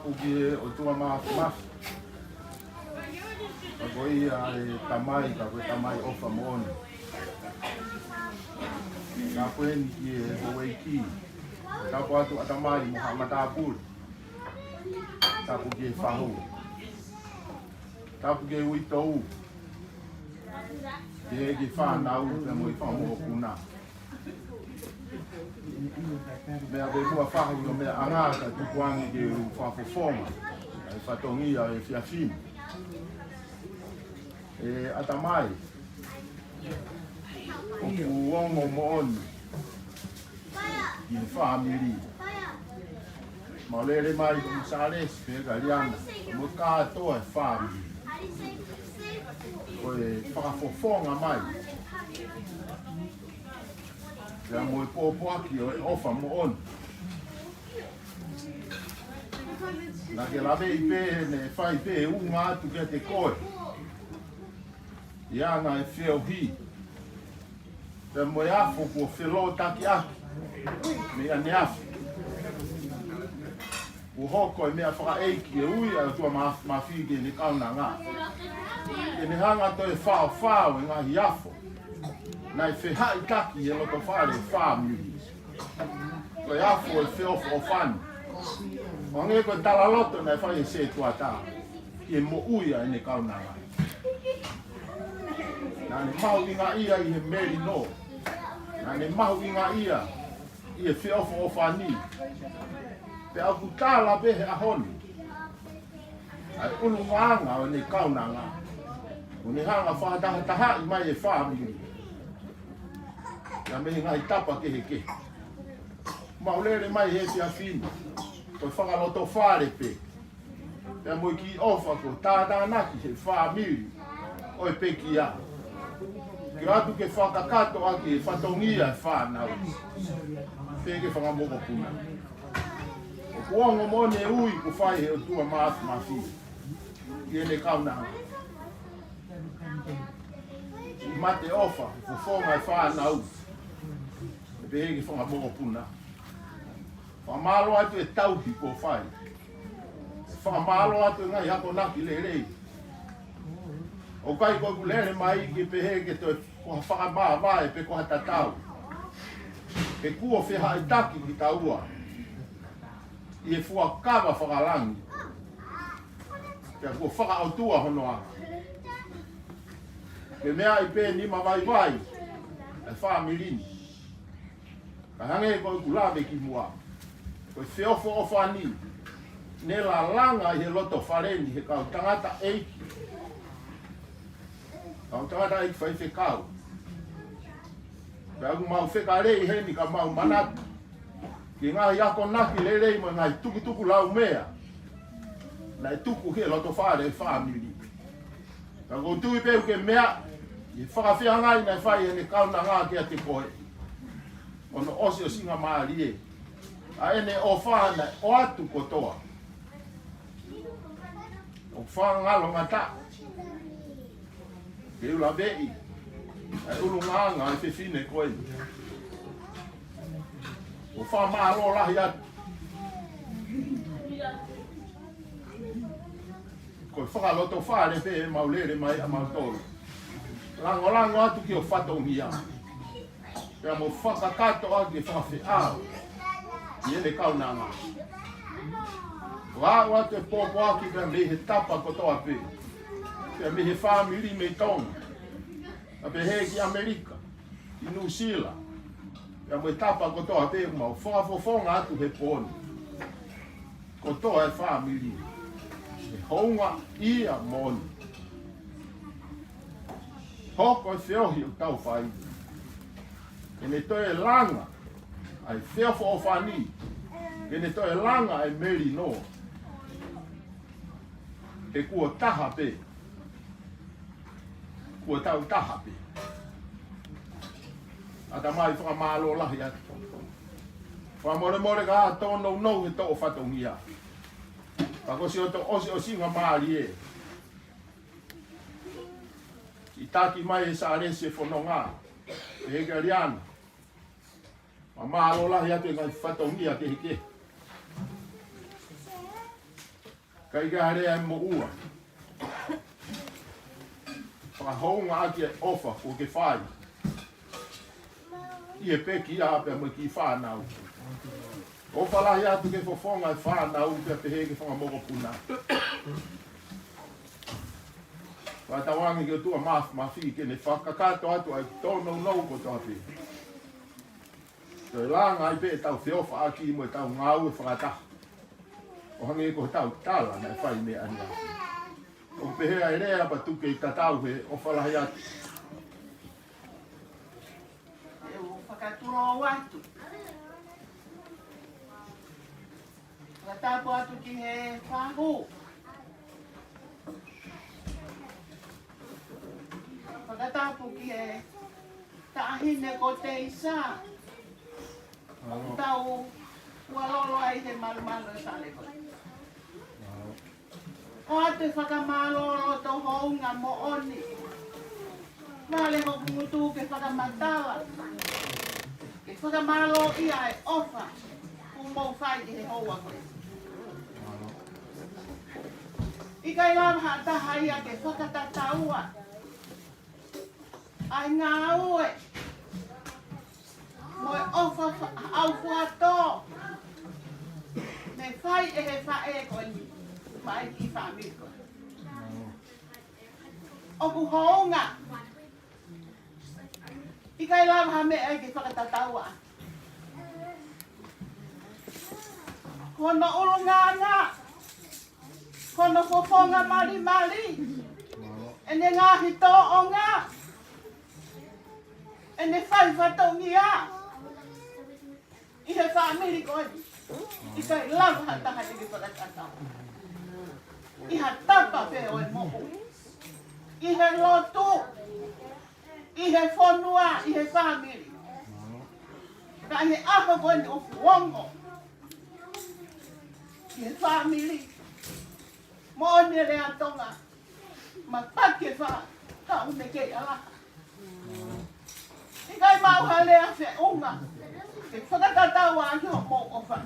Porque o tua máfia agora ia tamai tamai ofa mone na kweli que o wiki na quanto a tamai Muhammad Abud tá porque farro tá porque o itou que fa na o tamo e famo kuna me a veio farro no me arata tu quando que o fa forma ai fatongia e fiafim a tamai o uomo mon in famili ma le mai con sale spiegagliamo mo ca to e famili poi fa fofonga mai siamo il popo aqui o famon la che la vei bene fai te un altro che te coi Iana e feo hi. Te moe afo po whelo taki aki. Mea ne afo. O hoko e mea whaka eiki e ui a tua mawhige ni kauna ngā. E ne hanga to e whao e ngahi afo. Nai whehai taki e loto whare whamiri. Ko e afo e wheo o whani. O nge koe tala loto nai whai e se tua tā. Ki e mo uia e ne kauna ngā. Nā ne mahu i ngā ia i he meri no. Nā ne mahu i ngā ia i he whiofo o whani. Pe au ku tāla behe a honi. Ai unu ngāanga o ne kaunanga. O ne hanga whahataha i mai e whamiri. Ia mehi ngai tapa kehe kehe. Maulere mai he pia whini. Koi whakaloto whare pe. Pea moi ki ofa ko tātānaki he whamiri. Oi peki a. Ki atu ke whakakato aki e whatongia e whanau. Peke whangamoko puna. O kuongo mone ui ku whai he o tua maafu mawhi. Ki ene kaunanga. I mate ofa, ku whonga e whanau. E peke whangamoko puna. Whamalo atu e tauhi ko whai. Whamalo atu e ngai hako naki le rei. O kai koe kulere mai ki pehe ke toi koha whakamā e pe koha tatau. Ke kuo whiha i taki ki taua. I e fua kawa whakalangi. Ke kuo whakaautua honoa. Ke mea i pe nima vai. E whaamirini. Ka hange koe kulame ki mua. Koe whiofo o whani. Ne la langa i he loto whareni he kau tangata eiki. Kau tangata eiki whai whekau. Pea ku mau whekarei heni ka mau manatu. Ki ngahi ako naki lerei mo ngai tuku lau mea. Nai tuku he loto whare e whamiri. Ka kou tui peu ke mea. I whakawhia ngai nai whai hene kauna ngā kia te koe. Ono osi o singa maari e. A ene o whana o atu kotoa. O whangalo ngata. Ke ula bei. E ulu nganga e whiwhine koe. O whamalo lahi atu. Koe whakaloto whare pe e maulere mai a mautoro. Lango atu ki o whatongia. Pea mo whakakato ake whawhi au. I ene kaunanga. Wā atu e pōpo aki pea me he tapa kotoa pe. Pea me he whamiri me tonga. A pe he ki Amerika. I New Zealand. Pea mo he tapa kotoa pe mau whakafofonga atu he pōni. Kotoa e whamiri. Honga ia mon. Hoko e whiohi o tau whai. Kene toi e langa. Ai whiofo o whani. Kene toi e langa e meri no. Ke kua taha pe. Kua tau taha pe. Ata mai whakamalo lahi atu. Whamore more ka tono no he to o whatongia. Pako si o to osi o singa maari e. I taki mai e sa arese whanonga. E heke riana. Ma malo lahi atu e ngai whatongia ke heke. Kai ka harea e mo ua. Whakahounga aki e ofa o ke whai. I e peki a pe mo ki whanau. O whalahi atu ke whafonga e whanau pe pe heke whangamoko puna. Whatawangi ki o tua mawhi ke ne whakakato atu ai tono nou ko toa pe. Toi langa ai pe tau whiofa aki mo e tau ngau e whakataha. O hangi ko tau tala na e whai me ania. O pehea e rea pa tuke i tatau he o whalahi atu. E o whakaturo watu. Whakatapu atu ki he whahu. Whakatapu ki he taahine ko Teisa. Tau ualolo ai he malumalo e sale ko. O ate whakamalolo to hounga mo oni. Male ho kumutu ke whakamatawa. Ke whakamalo ia e ofa. Kumou whai he hoa koe. Ikai lamha taha ia ke whakatataua. Ai ngā ue. Moe ofa au fuato. Me whai e he whae koe ni. Mai ki famili koe. Oku hounga. Ikai lamha me ai ke whakatataua. Kono urunganga. Kono fofonga mali mali. Ene ngā hito o ngā. Ene whai whatongia. I he famili koe. I kai lamha taha i ki whakatataua. I ha tapa pe o e moho. I he lotu. I he whanua. I he famili. Ka he aha koe ni o fuongo. I he famili. Mo ne rea tonga. Ma pake wha. Ka une kei ala. I kai mauha lea whe unga. Ke whakatataua aki ho mo o wha.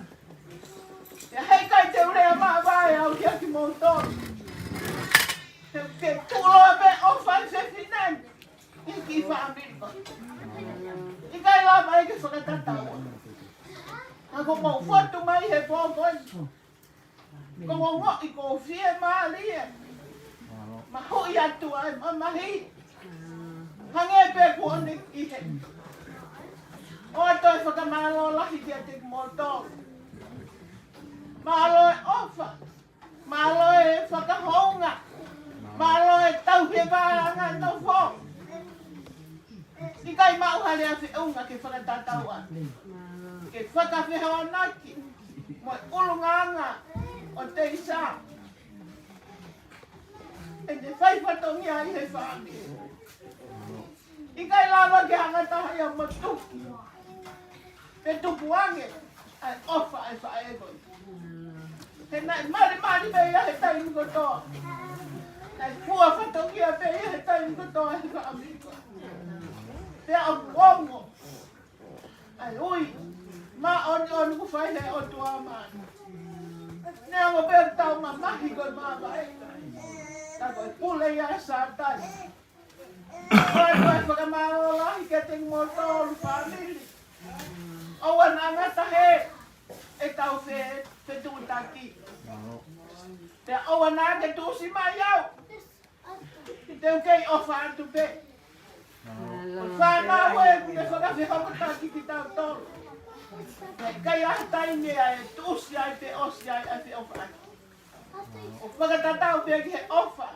Te hei kai te urea maa vai au ki aki mo tonu. Te tuloa me o whai se whinen. I ki whaamiko. I kai lama eke whakatataua. Ako mo whatu mai he pōpoi. Ko ngo i ko fie mali e. Ma hui atu ai mahi. Hange pe ko ni i he. O ato e whakamalo lahi ki a te moto. Malo e ofa. Malo e whakahounga. Malo e tau he vāranga no fo. I kai mau hale a whiunga ke whakatataua. Ke whakawhihawa naki. Mo e urunganga. O Teisa. E te whai whatongia i he whaani. I kai lava ke hangataha ia matuki. Te tupuange. Ai ofa ai whaegoi. He nai mari me ia he taimu kotoa. Nai pua whatongia pe ia he taimu kotoa he whaamiko. Te au ongo. Ai ui. Ma oni ku whai he o tua mani. Nea mo pēr tau ma mahi koe maa vai. Tā koe pule ia e sātai. Koe koe whakamaro lahi ke te ngotolu famili. Oua nā ngata he. E tau whe tūtaki. Te oua nā ke tūsi mai au. I te ukei ofa atu pe. Whanā ue kune whakawhihokotaki ki tau tolu. Kai a tainge ai tusi ai te osi ai te ofa ai. O whakatatau pia ki he ofa.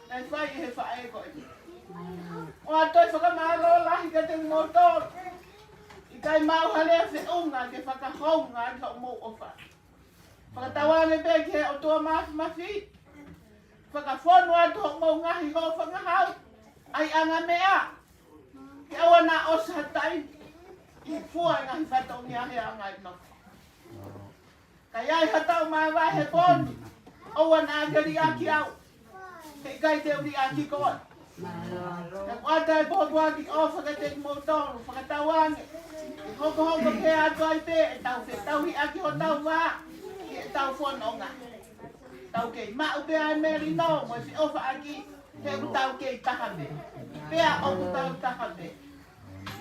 Nai whai he whae koe. O atoi whakamaro lahi ka te motor. I kai mau halea whi unga ke whakahounga i hau mou ofa. Whakatawane pia ki he o tua mafi. Whakawhonu atu hau mou ngahi ho whangahau. Ai anga mea. Ke awa na osa hatai. I fua ngahi whatongi ahe anga i nofu. Kai ai hatau mai vai he poni. Owa na agari aki au. Kei kai te uri aki koa. Kang wata e potua ki ofa ka te motoru. Whakatawange. I hoko hoko ke atu ai pe. E tau fe tau hi aki ho tau wā. I e tau whanonga. Tau kei mau pe ai meri no. Mo si ofa aki. He u tau kei tahabe. Pea o u tau tahabe.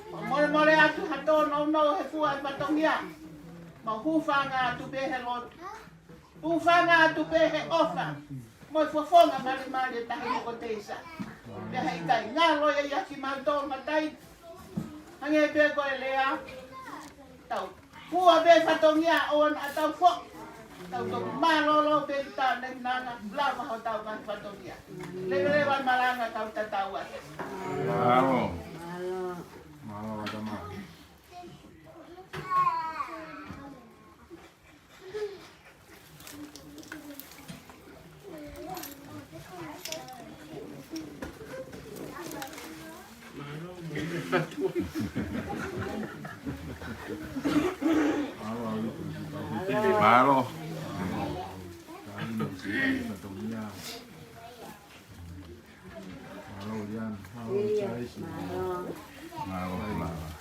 More more atu hato no no he fua e patongia. Ma hufanga atu pe he lotu. Hufanga atu pe he ofa. Moi fofonga mali mali tahi moko teisa. Pea hei kai ngalo ya yaki mautol matai. Hange pe koe lea. Tau fua pe patongia on atau fo. Tau toku malolo pe ta nanga blama ho tau kan patongia. Lewa malanga tau tatau ate. Malo. Malo ada mah. Malo. Malo.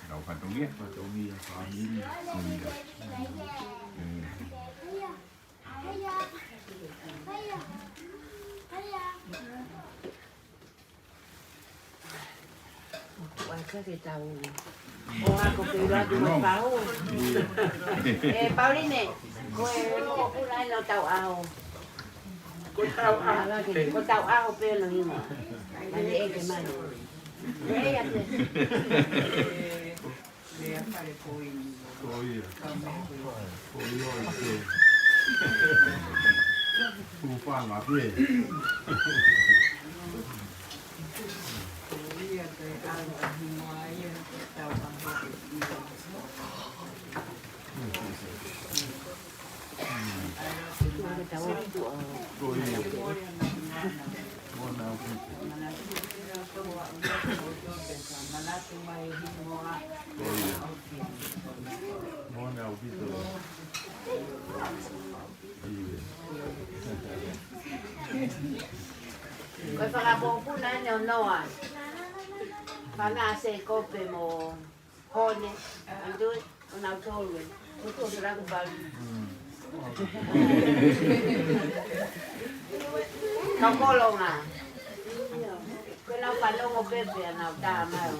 Daw patungi. Patungi famili. Waka ke tau. O ako pira tu pau. Pauline, koe ko pula no tau ao. Ko tau ao pe no imo. Mali e ke mali. E ya te. Le apare koi. Koi. Koi oi. Upa ma pe. Koe whakapōpuna ne o noa. Whanga se kope mo hone. Andu, o nau tōrue. Mutu o raku pari. Kau kolonga. Koe nau palongo pepe a nau tā mao.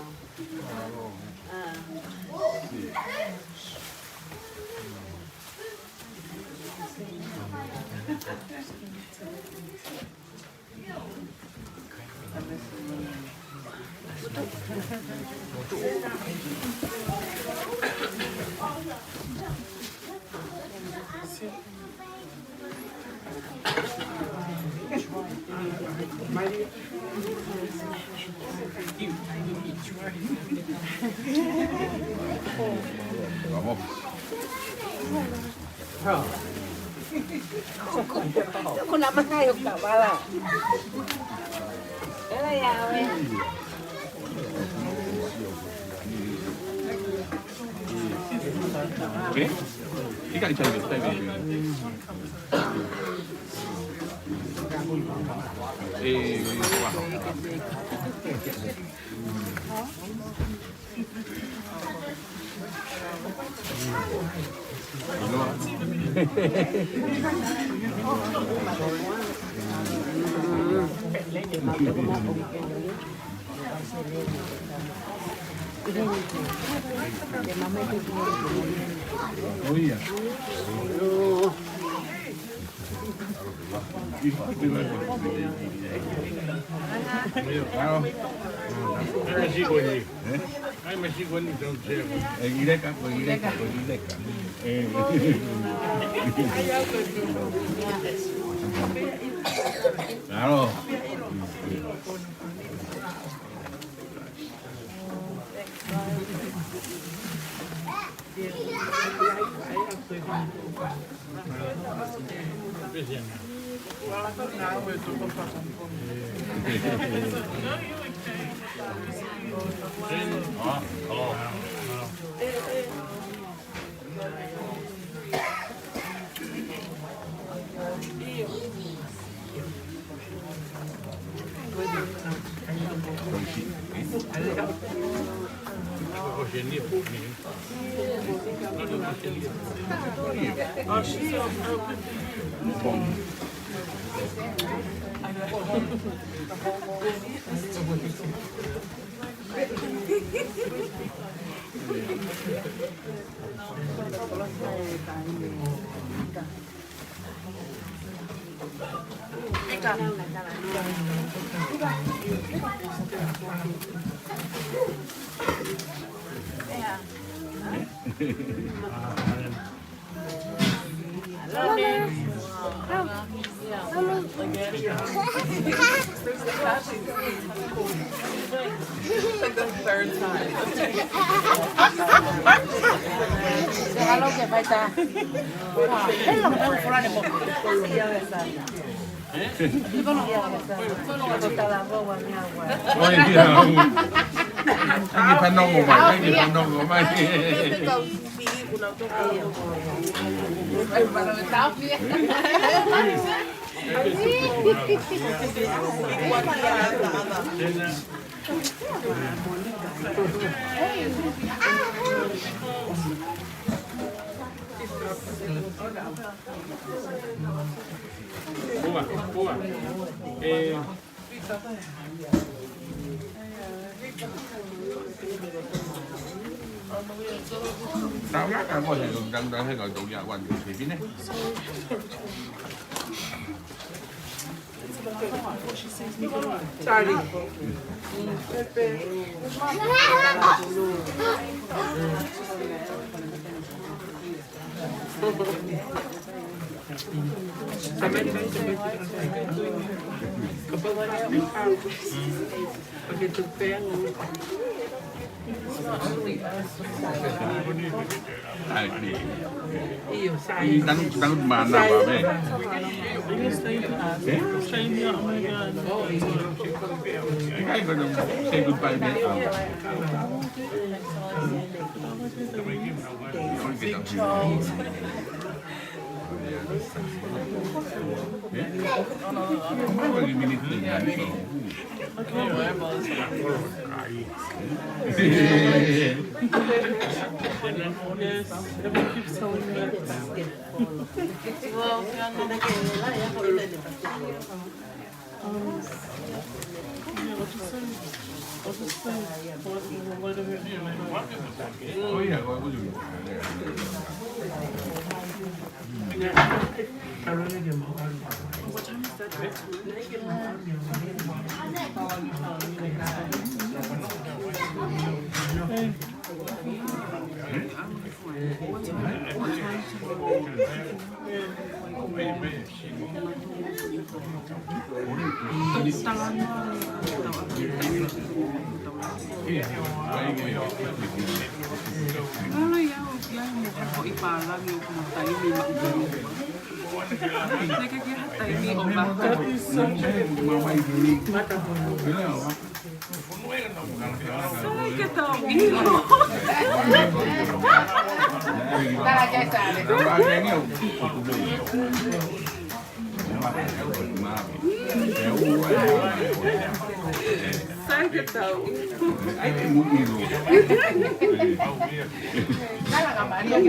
Vamos. Ko na mangayo ka bala. Ela ya we. Oke. Ini kan cari kita ini. Wah. Oh iya. Halo. Ai mas igual então chega. Ileka. Claro. Boa. Tao lắc là có thể đang hay gọi tụ nhà quanh thì biết đấy. Charlie. Begitu pengen. Iyo, Ini tangan mana Pak Be? Ini stay oh my god. Kayak gue say goodbye Be. Bagi minit dengan Yes, everyone keeps telling me that. I'll just say whatever it is. oh iya kalau aku juga. What time is that? Kalau yang mau ipalang yung tayo may maubos. Nagkakita tayo may oba. That is such a Sakit daw. Ay, mungilo. Maria,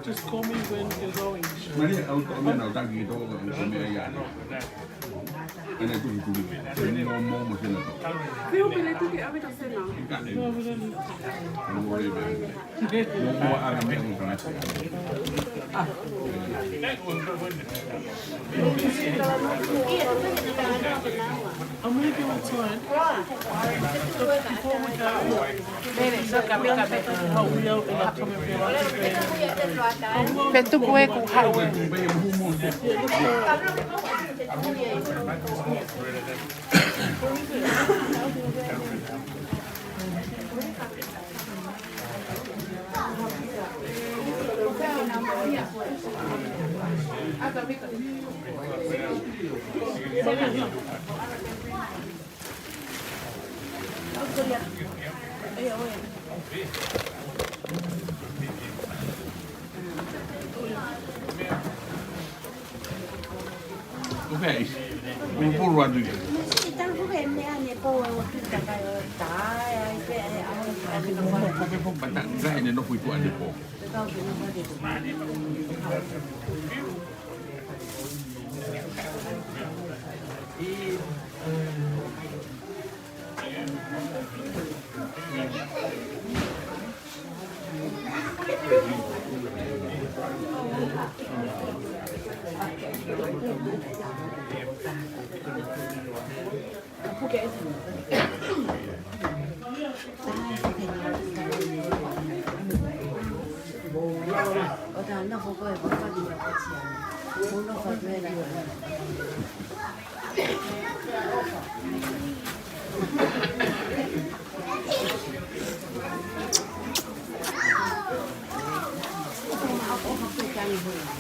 just call me when you're going. Maria, auto, auto, auto, auto, auto, auto, auto, Ana tu tu ni ngomong macam tu. Kau bila tu dia apa tak senang. Ikat ni. Boleh be. Ngomong orang yang bukan asal. Amerika tuan. Nenek so kami hau yo ila kami bewa. Betul kue ku hau. Okay. Puluhan tu. Kopi pun banyak gaya ni nak ikut ada pun.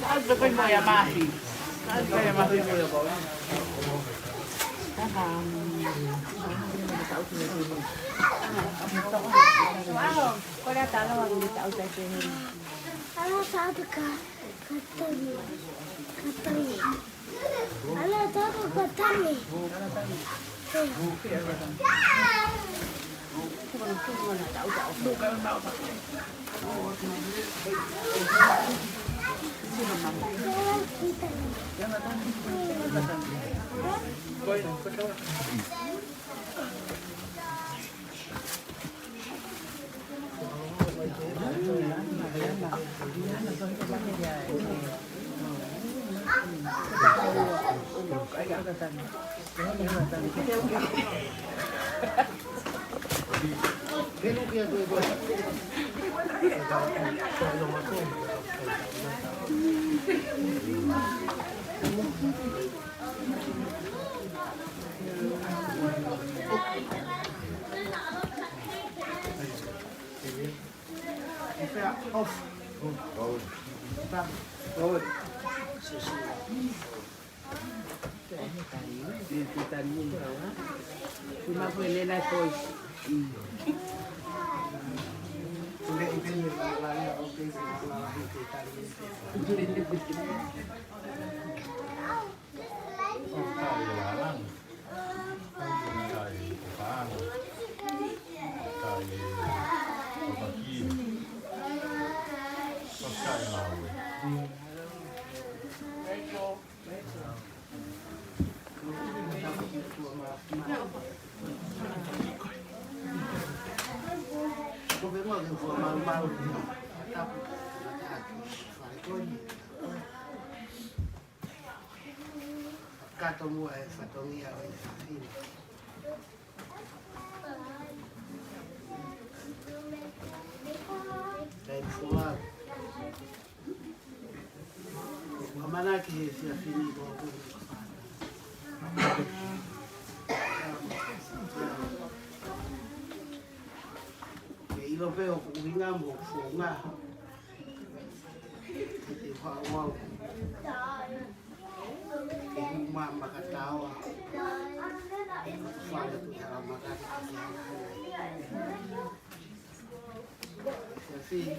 Ada kau mau yang masih. Ada yang masih boleh bawa. Ala satu katanya. Ala satu katanya. Cuma boleh nak kau. Kato mua e whatongia o i whawhine. Kei fuar. Wamanaki he sia whini o kuru ke ilo peo ku uhinga mo fuunga. Te whauau. Ke huma makatawa. Whale tu hara makati ki sia whini.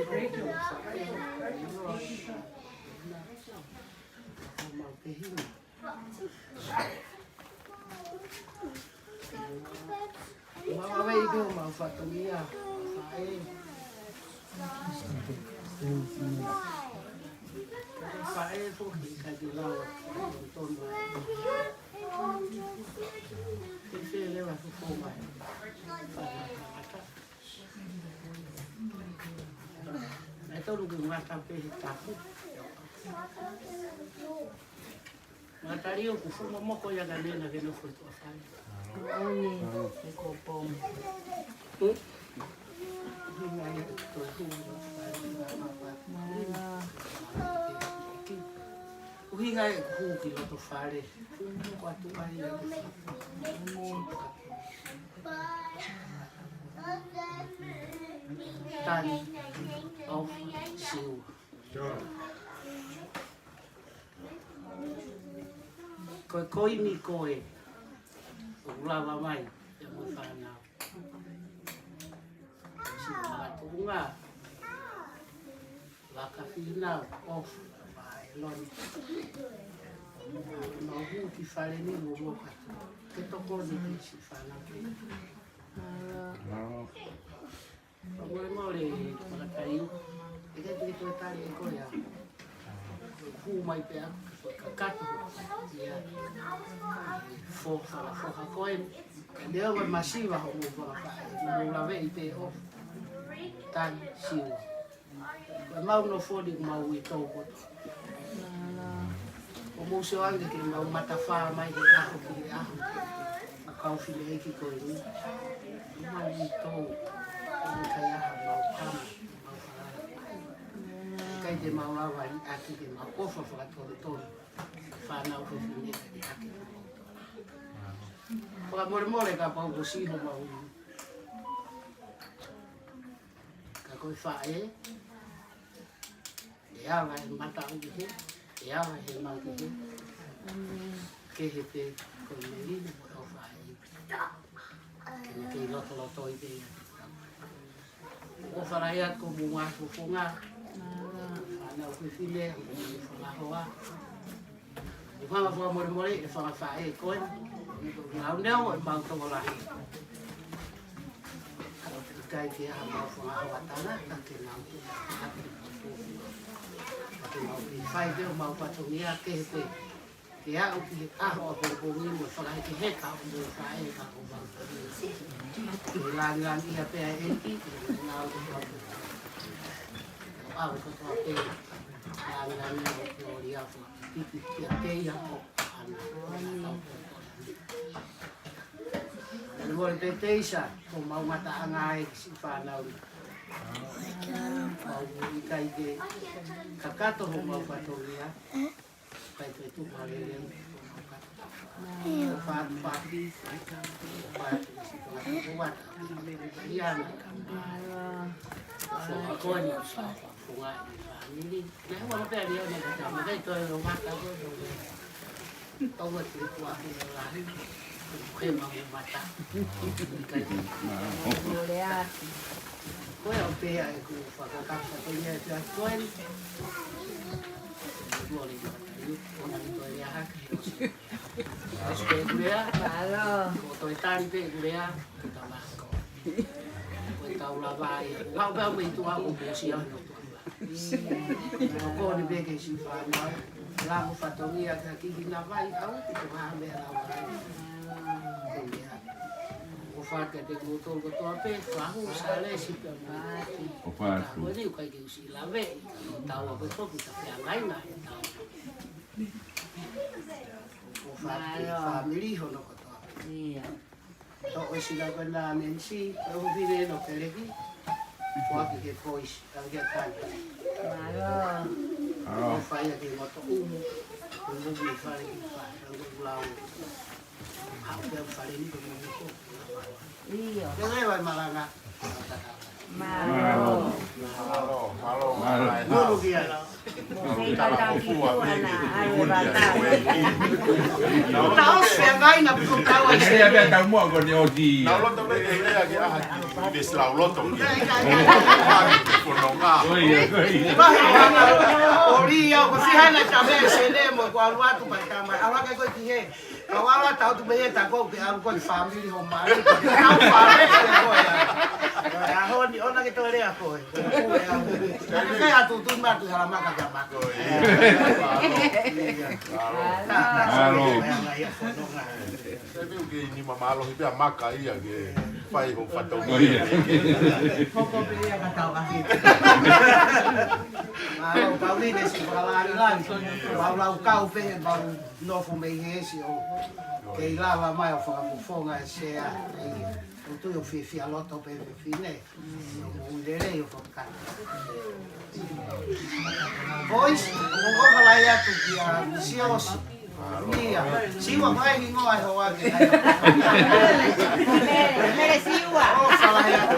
Mama itu mau fatulia, fae tu kita dilau, tonton. Kita lewat semua. Itu lu mata pergi takut. Mata dia kufu mama kau yang ada nak kena foto apa? Oh ni, kopong. Uhinga kuki lo tofale. Watu wale. Tani of siu. Koi ni koe. Ulava mai ya mfana. Siu wakafina of lon. No huki fale ni ngoka. Ke toko ni sifana. Mole makaiu. Ika tu tali ko ya. Fu mai pe kakato. Ya. Fo koe. Leo wa masiva ho mo la ve te of. Tan siu. Mau no fodi mau I tau ko. O mo se wange ke mau matafa mai ke ka ki a. Akau file ki ko ni. Mau I tau. Kaya mau kama. Kai de mau wa aki de mau ofa fa to. Fa na o fine de aki. Wa mole ka pa o si ho mau. Ka ko fa ya vai mata o que ya vai mal que te con el o fai que lo to ide o faria como uma funga ana o que file o la hoa o fama fo mole e fa fai con não não e mau to la kai que a mau fo a watana que não fai deu mau patonia que a o que a o por mimo fala que reca o do fai ka o ba que la ia pe a enti na o do a o ko to pe la no ria fo que a ia o ana el vol de Teisa o mau mata angai si fa na o kai de kakato ho mau patolia kai te tu mare o fa ia so ko ni sa funga famili na wa pe ria ne ka ma dai to ro mata ko to wa tu wa ni la ke ma mata kai Olea. Koe o pēa e ku whakakapa to ia te atoen. Tuori ona ni koe rea haka. Asu pe kurea. Claro. Ko toi tani pe kurea. Kita mako. Koe tau la vai. Ngau pēo me tu ako bosi au no tuamba. O ko ni peke si whanau. Lamo whatongia ka kiki na vai au. Ito maa mea la vai. O whaka te kutol ko toa pe, whahu sa le si pe mati. O whātu. Ko ni kai ke usi lawe, tau a koe toku ta pia ngai ngai tau. O whaka te famili hono ko toa. Iya. To o si la koe nā nensi, o huvine no ke leki. Whaki ke pois, tau kia kai. Claro. O whaia ke moto umu, o mugi whare ki whare, o lau. Hau pia whare ni ko mugi ko. Iya. Kaya vai malanga. Malo. Halo, halo. Nuru kia. Sei kata kitu ana ale bata. Tao se ngai na ku tao ai se. Saya dah tahu aku ni odi. Na loto me e lea ke aha ki be slau loto. Fononga. Oria ko fihana tabe se le mo ko alwa tu pa tama. Awa ka ko kihe. Awala tao tu be ta ko ke alu ko family ho mai. Tao fare ko ya. Ya honi ona ke tole ako. Kai atu tu ma tu hala maka jama ko. Halo. Saya viu que ni mamalo hipe a maka ia ke pai ho fatau. Koko pe ka tao ka. Malo Pauli de si palari lan. Paulau kau pe bau no fu me hesi o. Ke lava mai o fa fonga se a. O tu yo fi a loto pe fine. O dele yo fa. Boys, o ko la ya tu ki a sios. Mia, siwa mai ni ngoi ho wa ke. Mere siwa. O fala ya tu.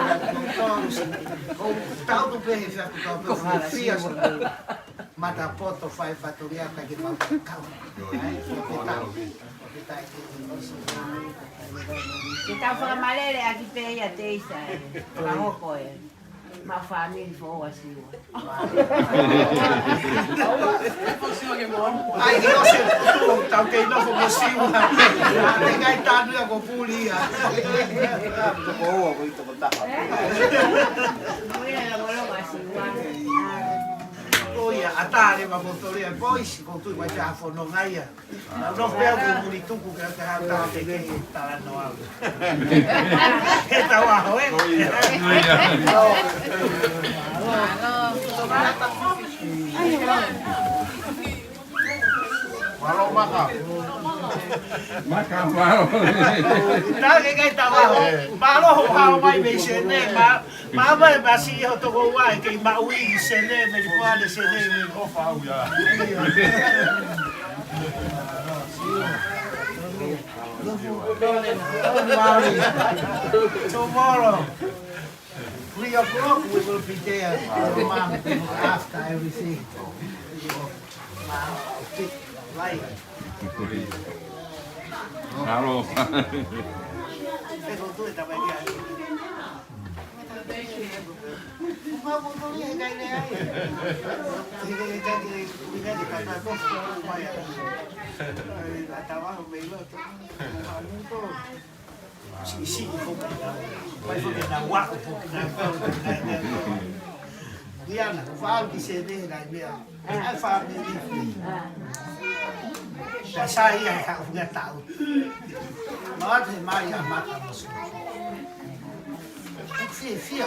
O tau tu pe fi a tu fi a mata poto fai fatoria ka ke mau kau. Ai, Kita whakamalere aki pēia Teisa e. Whakahoko e. Ma famili fo asiwa. ai que no se tau ke no fo siwa. Ai ngai tanu ya ko pulia. Mira la bolonga asiwa. Oia, atare ma motoria boys ko tu vai ta fo no ngai. No veo que bonituku que te ha ta te que ta no algo. Está abajo, Malo maka. Makan mau. Tá que está abajo. Malo ho mai me sene ma ba si ho to go wai que ma ui sene me pode sene me Ko fau ya. Tomorrow, 3 o'clock, we will be there. Mom, after everything. Right. Halo. Sì, poi che da guapo, Diana, fa di sedere mia. Ai fa di. Da sai ai ka fu tao. Ma te mai a mata mo. Fia,